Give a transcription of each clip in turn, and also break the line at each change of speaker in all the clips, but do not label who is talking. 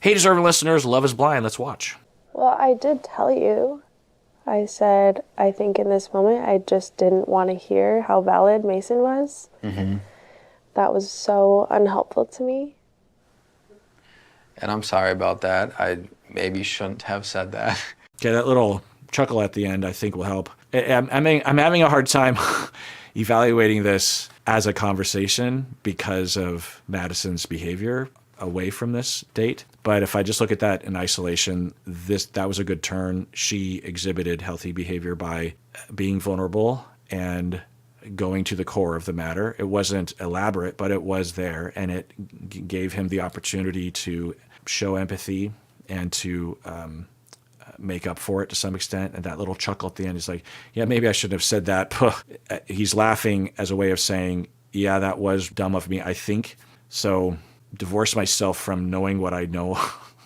Hey, deserving listeners, Love is Blind. Let's watch.
Well, I did tell you. I said, I think in this moment, I just didn't want to hear how valid Mason was.
Mm-hmm.
That was so unhelpful to me.
And I'm sorry about that. I maybe shouldn't have said that.
Okay, that little chuckle at the end I think will help. I'm having a hard time evaluating this as a conversation because of Madison's behavior away from this date. But if I just look at that in isolation, that was a good turn. She exhibited healthy behavior by being vulnerable and going to the core of the matter. It wasn't elaborate, but it was there, and it gave him the opportunity to show empathy and to make up for it to some extent. And that little chuckle at the end is like, yeah, maybe I shouldn't have said that. He's laughing as a way of saying, yeah, that was dumb of me, I think. So divorce myself from knowing what I know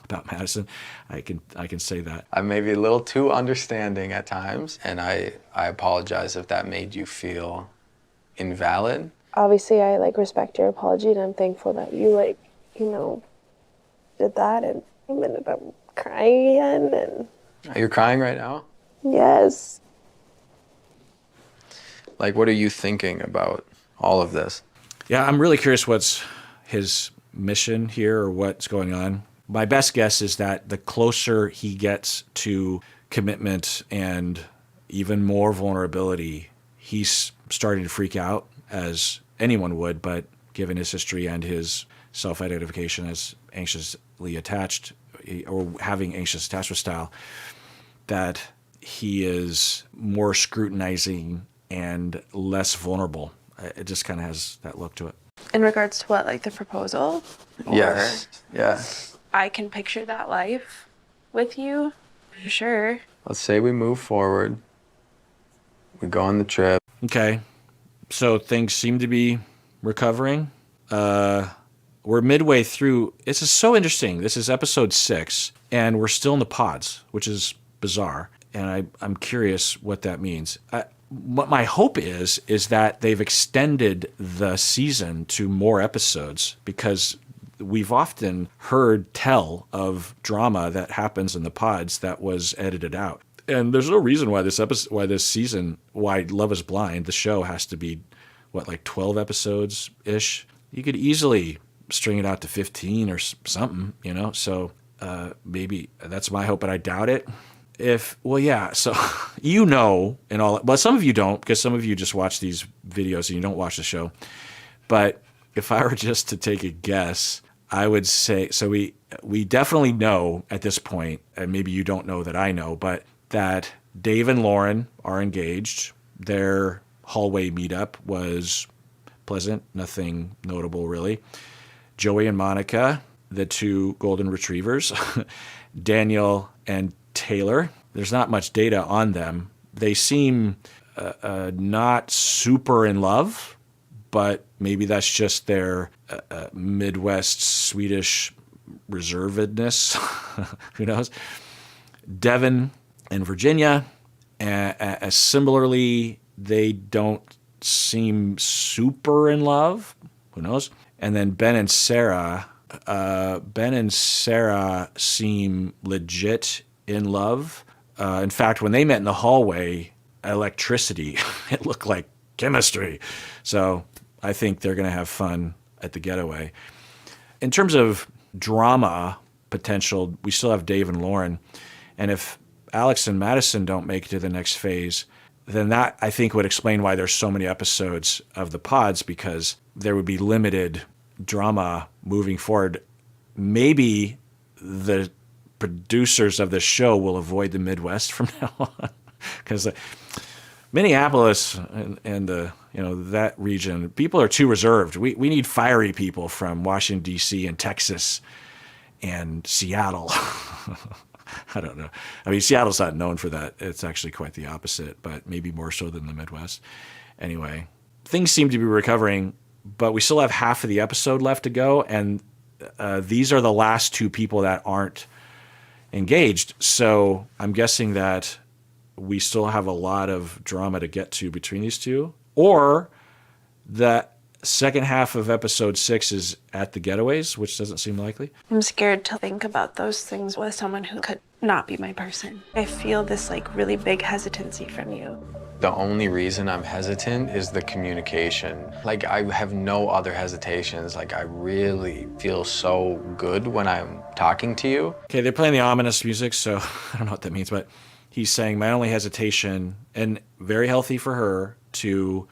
about Madison. I can say that.
I'm maybe a little too understanding at times, and I apologize if that made you feel invalid.
Obviously, I respect your apology, and I'm thankful that you did that, and I ended up crying again. And
You're crying right now?
yes.
What are you thinking about all of this?
Yeah, I'm really curious what's his mission here or what's going on. My best guess is that the closer he gets to commitment and even more vulnerability, he's starting to freak out, as anyone would, but given his history and his self-identification as anxiously attached or having anxious attachment style, that he is more scrutinizing and less vulnerable. It just kind of has that look to it.
In regards to what, the proposal?
Yes. Yeah.
I can picture that life with you, for sure.
Let's say we move forward. We go on the trip.
Okay. So things seem to be recovering. We're midway through. This is so interesting. This is episode 6, and we're still in the pods, which is bizarre. And I'm curious what that means. What my hope is that they've extended the season to more episodes, because we've often heard tell of drama that happens in the pods that was edited out. And there's no reason why why Love is Blind, the show, has to be, 12 episodes-ish? You could easily string it out to 15 or something, So maybe that's my hope, but I doubt it. So and all, but some of you don't, because some of you just watch these videos and you don't watch the show. But if I were just to take a guess, I would say, so we definitely know at this point, and maybe you don't know that I know, but that Dave and Lauren are engaged. Their hallway meetup was pleasant, nothing notable really. Joey and Monica, the two golden retrievers, Daniel and Taylor. There's not much data on them. They seem not super in love, but maybe that's just their Midwest Swedish reservedness. Who knows? Devin and Virginia, similarly, they don't seem super in love. Who knows? And then Ben and Sarah seem legit in love. In fact, when they met in the hallway, electricity, it looked like chemistry. So I think they're going to have fun at the getaway. In terms of drama potential, we still have Dave and Lauren. And if Alex and Madison don't make it to the next phase, then that, I think, would explain why there's so many episodes of the pods, because there would be limited drama moving forward. Maybe the producers of the show will avoid the Midwest from now on, because Minneapolis and that region, people are too reserved. We need fiery people from Washington, D.C. and Texas and Seattle. I don't know. I mean, Seattle's not known for that. It's actually quite the opposite, but maybe more so than the Midwest. Anyway, things seem to be recovering, but we still have half of the episode left to go, and these are the last two people that aren't engaged. So I'm guessing that we still have a lot of drama to get to between these two, or that Second half of episode 6 is at the getaways, which doesn't seem likely.
I'm scared to think about those things with someone who could not be my person. I feel this like really big hesitancy from you.
The only reason I'm hesitant is the communication. Like, I have no other hesitations. Like, I really feel so good when I'm talking to you.
Okay, they're playing the ominous music, so I don't know what that means, but he's saying my only hesitation, and very healthy for her to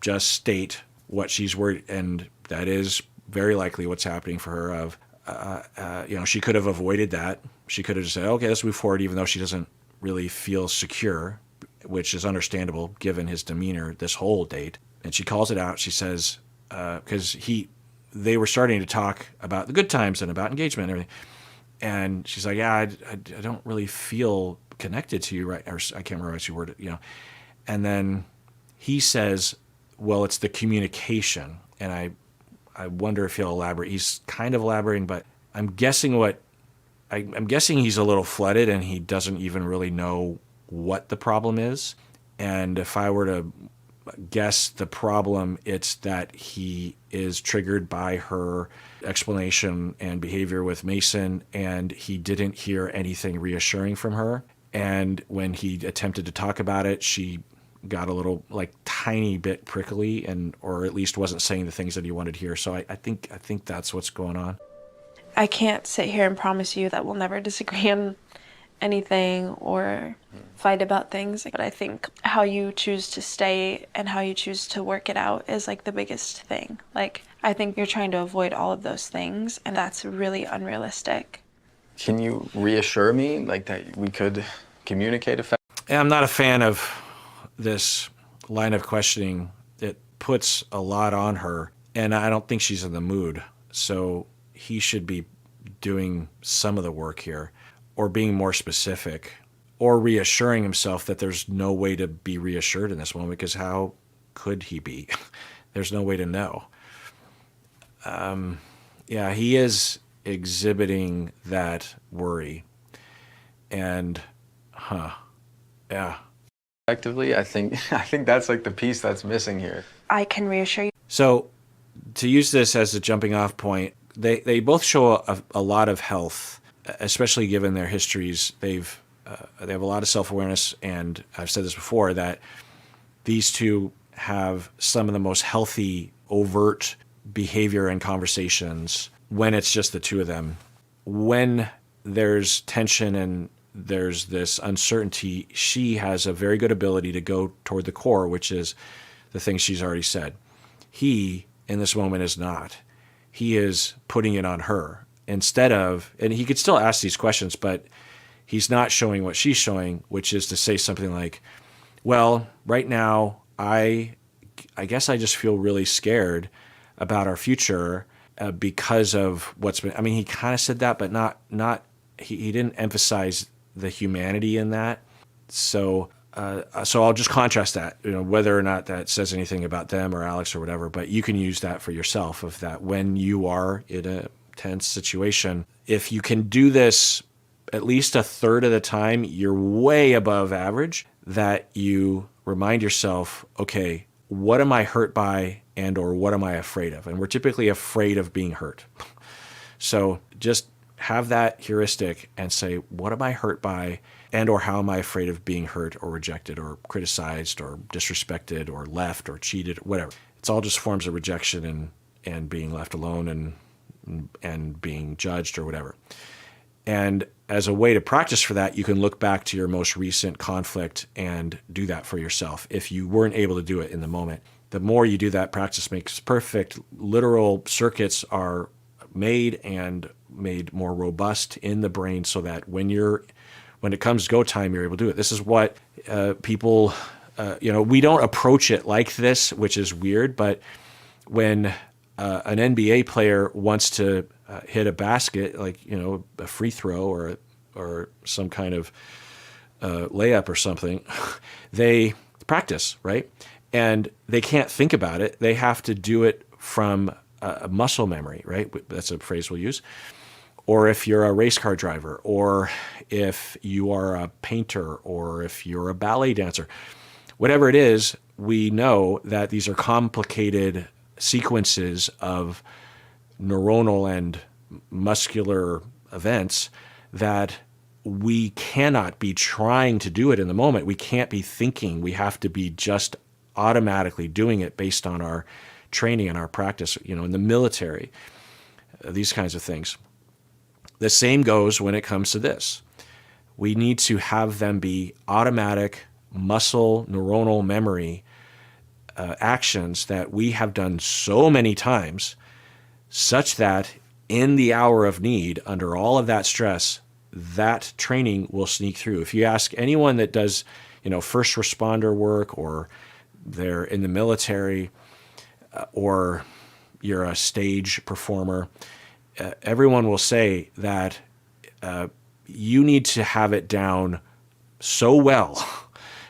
just state what she's worried, and that is very likely what's happening for her. She could have avoided that. She could have just said, okay, let's move forward, even though she doesn't really feel secure, which is understandable given his demeanor this whole date. And she calls it out. She says, because they were starting to talk about the good times and about engagement and everything. And she's like, yeah, I don't really feel connected to you, right? Or I can't remember how she worded it, And then he says, well, it's the communication. And I wonder if he'll elaborate. He's kind of elaborating, but I'm guessing he's a little flooded and he doesn't even really know what the problem is. And if I were to guess the problem, it's that he is triggered by her explanation and behavior with Mason, and he didn't hear anything reassuring from her. And when he attempted to talk about it, she got a little, like, tiny bit prickly, or at least wasn't saying the things that he wanted to hear. So I think that's what's going on.
I can't sit here and promise you that we'll never disagree on anything or fight about things, but I think how you choose to stay and how you choose to work it out is like the biggest thing. Like, I think you're trying to avoid all of those things, and that's really unrealistic.
Can you reassure me, like, that we could communicate effectively?
I'm not a fan of this line of questioning. It puts a lot on her, and I don't think she's in the mood. So he should be doing some of the work here, or being more specific, or reassuring himself that there's no way to be reassured in this moment, because how could he be? There's no way to know. He is exhibiting that worry. And,
Effectively, I think that's like the piece that's missing here.
I can reassure you.
So to use this as a jumping off point, they both show a lot of health, especially given their histories. They have a lot of self-awareness, and I've said this before, that these two have some of the most healthy, overt behavior and conversations when it's just the two of them. When there's tension and there's this uncertainty, she has a very good ability to go toward the core, which is the things she's already said. He, in this moment, is not. He is putting it on her instead of, and he could still ask these questions, but he's not showing what she's showing, which is to say something like, well, right now, I guess I just feel really scared about our future because of what's been, I mean, he kind of said that, but he didn't emphasize the humanity in that. So I'll just contrast that, whether or not that says anything about them or Alex or whatever, but you can use that for yourself, of that when you are in a tense situation, if you can do this at least a third of the time, you're way above average, that you remind yourself, okay, what am I hurt by, and or what am I afraid of? And we're typically afraid of being hurt. So just have that heuristic and say, what am I hurt by, and or how am I afraid of being hurt or rejected or criticized or disrespected or left or cheated, whatever. It's all just forms of rejection and being left alone and being judged or whatever. And as a way to practice for that, you can look back to your most recent conflict and do that for yourself if you weren't able to do it in the moment. The more you do that, practice makes perfect. Literal circuits are made more robust in the brain, so that when it comes go time, you're able to do it. This is what people, we don't approach it like this, which is weird, but when an NBA player wants to hit a basket, like, a free throw or some kind of layup or something, they practice, right? And they can't think about it. They have to do it from a muscle memory, right? That's a phrase we'll use. Or if you're a race car driver, or if you are a painter, or if you're a ballet dancer, whatever it is, we know that these are complicated sequences of neuronal and muscular events that we cannot be trying to do it in the moment. We can't be thinking. We have to be just automatically doing it based on our training and our practice, in the military, these kinds of things. The same goes when it comes to this. We need to have them be automatic muscle neuronal memory actions that we have done so many times, such that in the hour of need, under all of that stress, that training will sneak through. If you ask anyone that does, first responder work, or they're in the military, or you're a stage performer, everyone will say that you need to have it down so well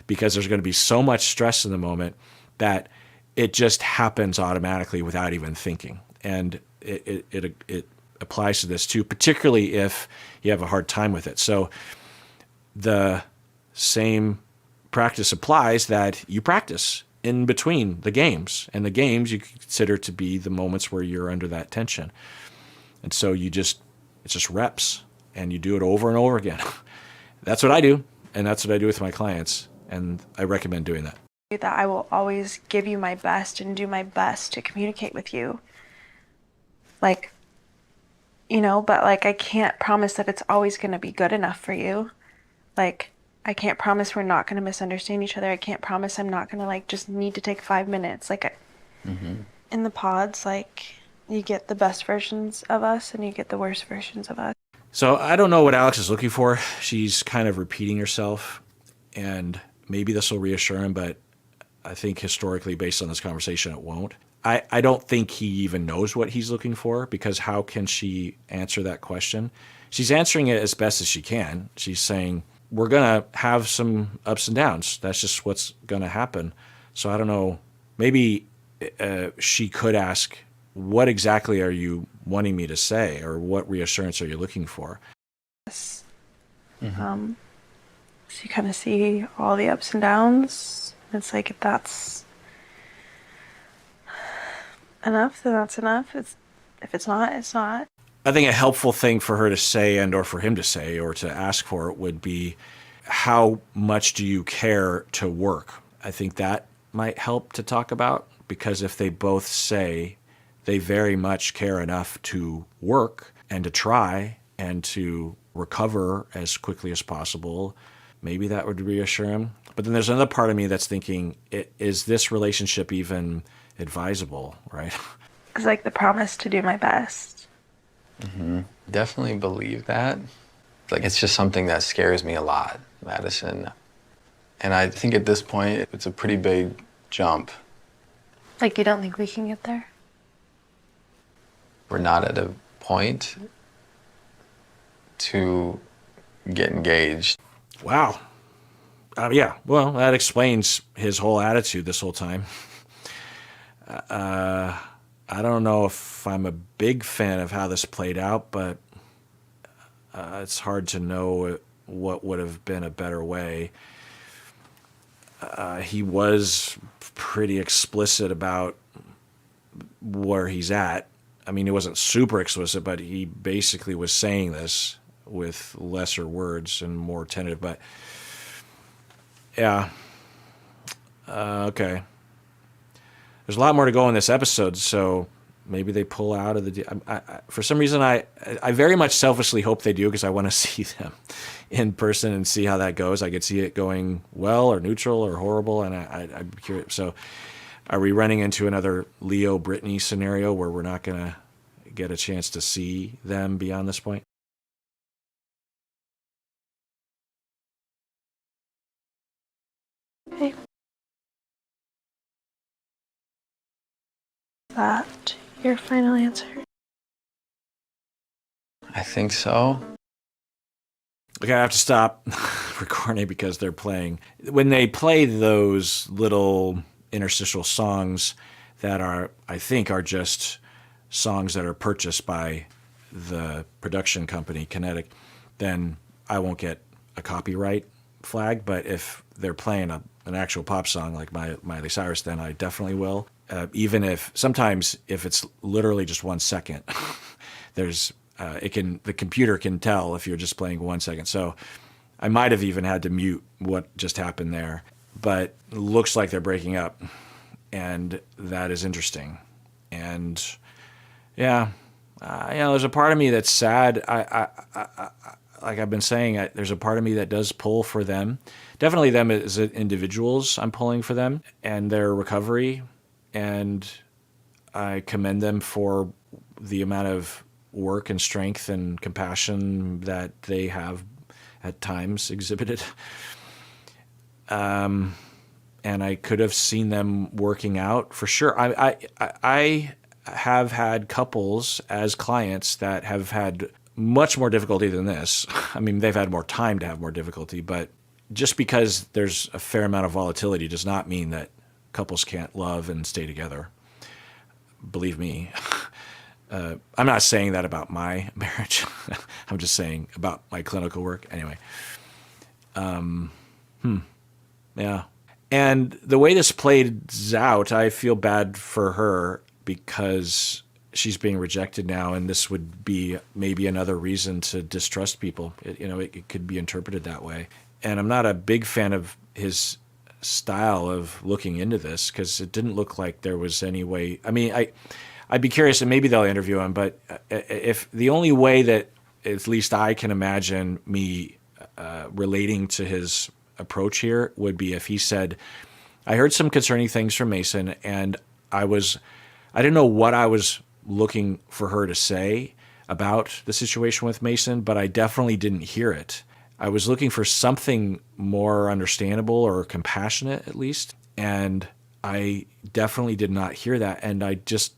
because there's going to be so much stress in the moment that it just happens automatically without even thinking. And it applies to this too, particularly if you have a hard time with it. So the same practice applies that you practice in between the games. And the games you consider to be the moments where you're under that tension. And so it's just reps, and you do it over and over again. That's what I do, and that's what I do with my clients, and I recommend doing that.
That I will always give you my best and do my best to communicate with you. But I can't promise that it's always going to be good enough for you. I can't promise we're not going to misunderstand each other. I can't promise I'm not going to just need to take 5 minutes. In the pods, you get the best versions of us and you get the worst versions of us.
So I don't know what Alex is looking for. She's kind of repeating herself, and maybe this will reassure him, but I think historically, based on this conversation, it won't. I don't think he even knows what he's looking for, because how can she answer that question? She's answering it as best as she can. She's saying, we're going to have some ups and downs. That's just what's going to happen. So I don't know. Maybe she could ask, what exactly are you wanting me to say, or what reassurance are you looking for?
So you kind of see all the ups and downs. It's if that's enough, then that's enough. If it's not, it's not.
I think a helpful thing for her to say, and or for him to say, or to ask for it, would be, how much do you care to work? I think that might help to talk about, because if they both say they very much care enough to work and to try and to recover as quickly as possible, maybe that would reassure him. But then there's another part of me that's thinking, is this relationship even advisable, right?
It's the promise to do my best.
Mm-hmm. Definitely believe that. It's just something that scares me a lot, Madison. And I think at this point, it's a pretty big jump.
You don't think we can get there?
We're not at a point to get engaged.
Wow. Yeah, well, that explains his whole attitude this whole time. I don't know if I'm a big fan of how this played out, but it's hard to know what would have been a better way. He was pretty explicit about where he's at. I mean, it wasn't super explicit, but he basically was saying this with lesser words and more tentative. But yeah, okay. There's a lot more to go in this episode, so maybe they pull out of the. For some reason, I very much selfishly hope they do, because I want to see them in person and see how that goes. I could see it going well or neutral or horrible, and I'm curious. So, are we running into another Leo Brittany scenario where we're not going to get a chance to see them beyond this point?
Okay. Is that your final answer?
I think so.
Okay, I have to stop recording because they're playing. When they play those little interstitial songs that I think are just songs that are purchased by the production company, Kinetic, then I won't get a copyright flag. But if they're playing an actual pop song like Miley Cyrus, then I definitely will. even if sometimes if it's literally just 1 second, there's the computer can tell if you're just playing 1 second. So I might have even had to mute what just happened there, but it looks like they're breaking up, and that is interesting. And yeah, there's a part of me that's sad. Like I've been saying, there's a part of me that does pull for them. Definitely them as individuals. I'm pulling for them and their recovery, and I commend them for the amount of work and strength and compassion that they have at times exhibited. And I could have seen them working out for sure. I have had couples as clients that have had much more difficulty than this. I mean, they've had more time to have more difficulty, but just because there's a fair amount of volatility does not mean that couples can't love and stay together. Believe me. I'm not saying that about my marriage. I'm just saying about my clinical work. Anyway. Yeah. And the way this plays out, I feel bad for her because she's being rejected now, and this would be maybe another reason to distrust people. It could be interpreted that way. And I'm not a big fan of his style of looking into this because it didn't look like there was any way. I mean, I'd be curious, and maybe they'll interview him, but if the only way that at least I can imagine me relating to his approach here would be if he said, I heard some concerning things from Mason, and I didn't know what I was looking for her to say about the situation with Mason, but I definitely didn't hear it. I was looking for something more understandable or compassionate at least, and I definitely did not hear that. And I just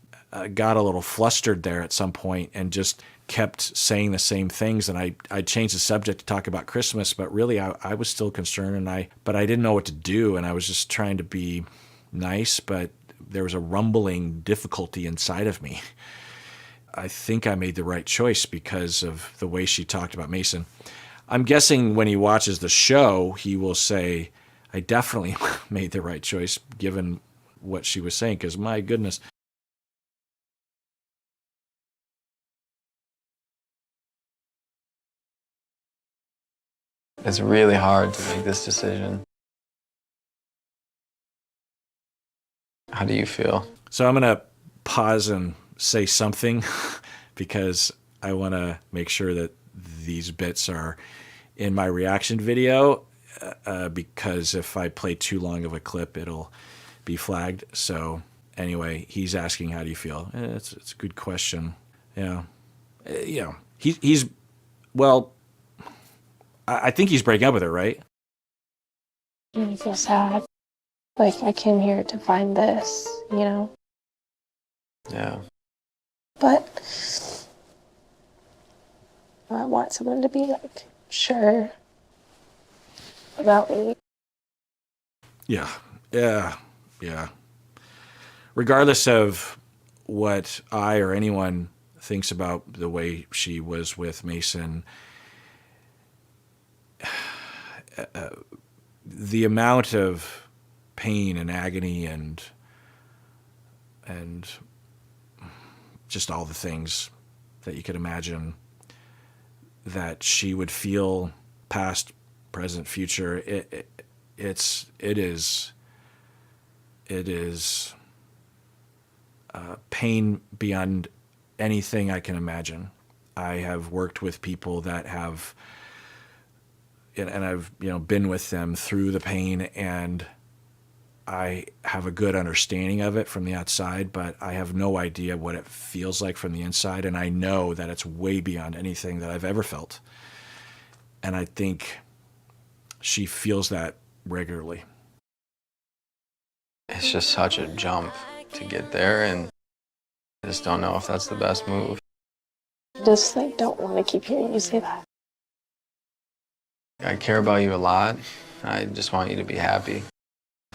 got a little flustered there at some point and just kept saying the same things. And I changed the subject to talk about Christmas, but really I was still concerned, but I didn't know what to do. And I was just trying to be nice, but there was a rumbling difficulty inside of me. I think I made the right choice because of the way she talked about Mason. I'm guessing when he watches the show, he will say, I definitely made the right choice given what she was saying, because my goodness.
It's really hard to make this decision. How do you feel?
So I'm going to pause and say something because I want to make sure that these bits are in my reaction video because if I play too long of a clip, it'll be flagged. So anyway, he's asking, how do you feel? It's a good question. Yeah. He's well, I think he's breaking up with her, right?
I feel sad. Like, I came here to find this,
Yeah.
But I want someone to be, sure about me.
Yeah. Regardless of what I or anyone thinks about the way she was with Mason, the amount of pain and agony and just all the things that you could imagine that she would feel, past, present, future, it is pain beyond anything I can imagine. I have worked with people that have, and I've been with them through the pain, and I have a good understanding of it from the outside, but I have no idea what it feels like from the inside, and I know that it's way beyond anything that I've ever felt. And I think she feels that regularly.
It's just such a jump to get there, and I just don't know if that's the best move.
Just don't want to keep hearing you say that.
I care about you a lot. I just want you to be happy.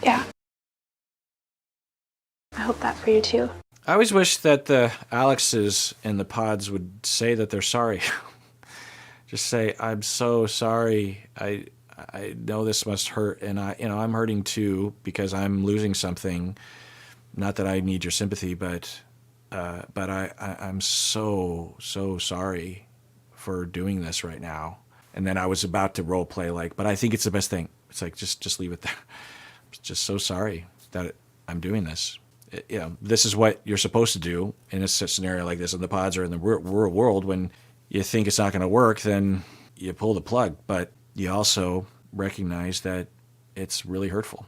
Yeah. I hope that for you too.
I always wish that the Alexes in the pods would say that they're sorry. Just say, I'm so sorry. I know this must hurt, and I'm hurting too because I'm losing something. not that I need your sympathy, but I'm so sorry for doing this right now. And then I was about to role play like, but I think it's the best thing. It's like, just leave it there. I'm just so sorry that I'm doing this. This is what you're supposed to do in a scenario like this in the pods or in the real world. When you think it's not going to work, then you pull the plug. But you also recognize that it's really hurtful.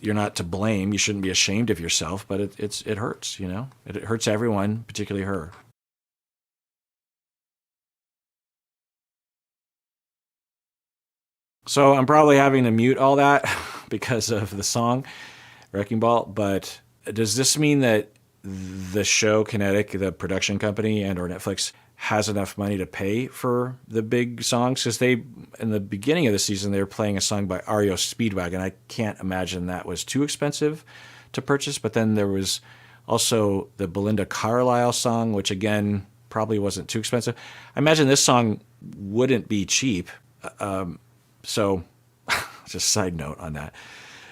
You're not to blame. You shouldn't be ashamed of yourself, but it hurts, It hurts everyone, particularly her. So I'm probably having to mute all that because of the song Wrecking Ball, but does this mean that the show Kinetic, the production company, and or Netflix has enough money to pay for the big songs? Because in the beginning of the season, they were playing a song by REO Speedwagon. I can't imagine that was too expensive to purchase. But then there was also the Belinda Carlisle song, which again probably wasn't too expensive. I imagine this song wouldn't be cheap. So just a side note on that.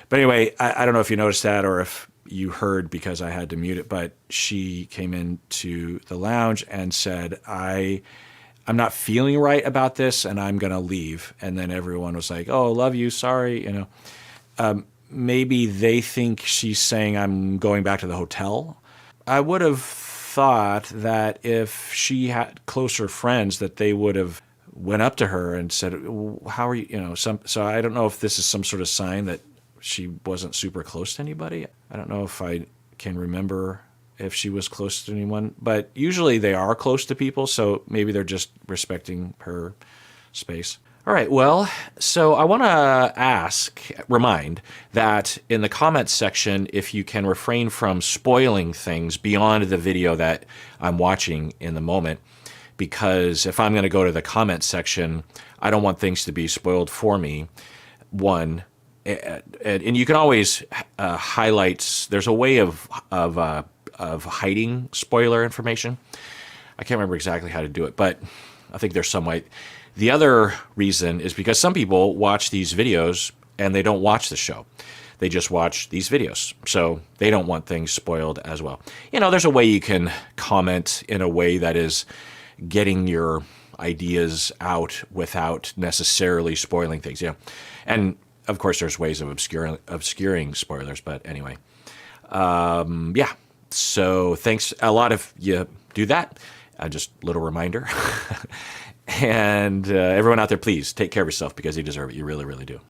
But anyway, I don't know if you noticed that or if you heard because I had to mute it, but she came into the lounge and said, I'm not feeling right about this and I'm going to leave. And then everyone was like, oh, love you, sorry, maybe they think she's saying I'm going back to the hotel. I would have thought that if she had closer friends that they would have went up to her and said, how are you, so I don't know if this is some sort of sign that she wasn't super close to anybody. I don't know if I can remember if she was close to anyone, but usually they are close to people, so maybe they're just respecting her space. All right, well, so I want to remind that in the comments section, if you can refrain from spoiling things beyond the video that I'm watching in the moment, because if I'm going to go to the comments section, I don't want things to be spoiled for me. One, and you can always highlight. There's a way of hiding spoiler information. I can't remember exactly how to do it, but I think there's some way. The other reason is because some people watch these videos and they don't watch the show. They just watch these videos, so they don't want things spoiled as well. There's a way you can comment in a way that is getting your ideas out without necessarily spoiling things. And of course, there's ways of obscuring spoilers, but anyway. So thanks a lot if you do that. Just a little reminder. And everyone out there, please take care of yourself because you deserve it. You really, really do.